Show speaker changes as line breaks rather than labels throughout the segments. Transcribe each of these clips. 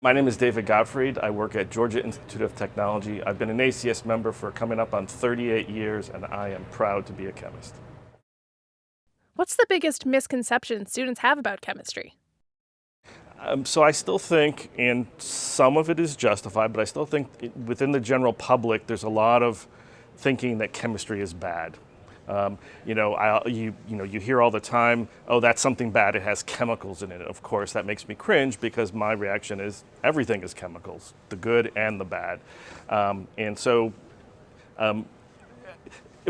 My name is David Gottfried. I work at Georgia Institute of Technology. I've been an ACS member for coming up on 38 years, and I am proud to be a chemist.
What's the biggest misconception students have about chemistry?
So I still think, and some of it is justified, but I still think within the general public, there's a lot of thinking that chemistry is bad. You hear all the time, oh, that's something bad. It has chemicals in it. Of course, that makes me cringe because my reaction is everything is chemicals, the good and the bad.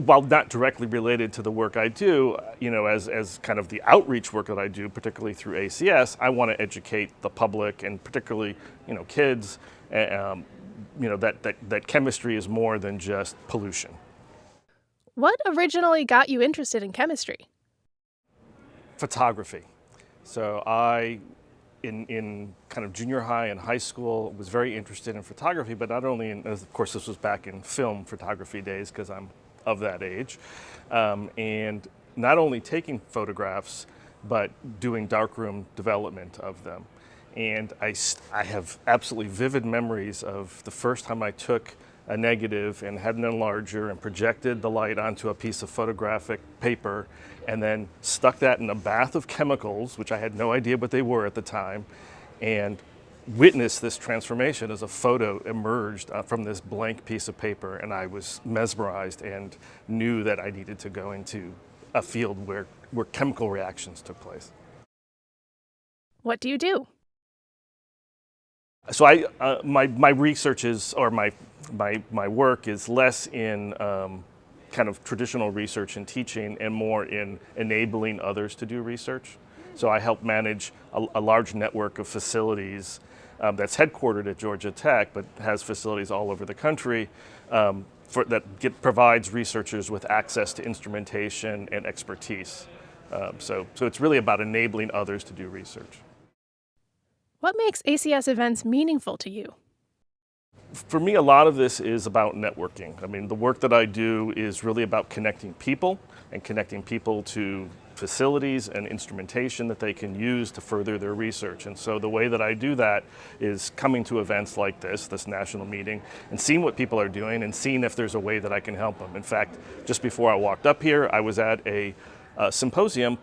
While not directly related to the work I do, as kind of the outreach work that I do, particularly through ACS, I want to educate the public and particularly, kids, that chemistry is more than just pollution.
What originally got you interested in chemistry?
Photography. So in kind of junior high and high school, was very interested in photography, but not only of course, this was back in film photography days because I'm of that age, and not only taking photographs, but doing darkroom development of them. And I have absolutely vivid memories of the first time I took a negative and had an enlarger and projected the light onto a piece of photographic paper and then stuck that in a bath of chemicals, which I had no idea what they were at the time, and witnessed this transformation as a photo emerged from this blank piece of paper, and I was mesmerized and knew that I needed to go into a field where chemical reactions took place.
What do you do?
So my research is, or my work is less in kind of traditional research and teaching and more in enabling others to do research. So I help manage a large network of facilities that's headquartered at Georgia Tech, but has facilities all over the country provides researchers with access to instrumentation and expertise. So it's really about enabling others to do research.
What makes ACS events meaningful to you?
For me, a lot of this is about networking. I mean, the work that I do is really about connecting people and connecting people to facilities and instrumentation that they can use to further their research. And so the way that I do that is coming to events like this national meeting, and seeing what people are doing and seeing if there's a way that I can help them. In fact, just before I walked up here, I was at a symposium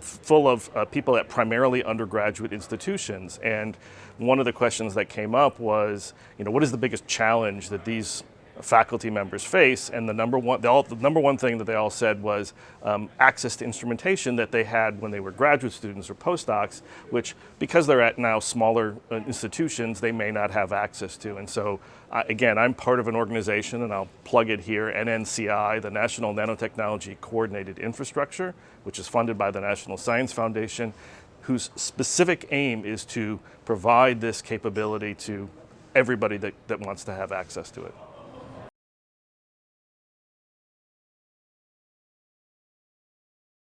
full of people at primarily undergraduate institutions. And one of the questions that came up was, what is the biggest challenge that these faculty members face? And the number one thing that they all said was access to instrumentation that they had when they were graduate students or postdocs, which because they're at now smaller institutions, they may not have access to. And so again, I'm part of an organization, and I'll plug it here, NNCI, the National Nanotechnology Coordinated Infrastructure, which is funded by the National Science Foundation, whose specific aim is to provide this capability to everybody that wants to have access to it.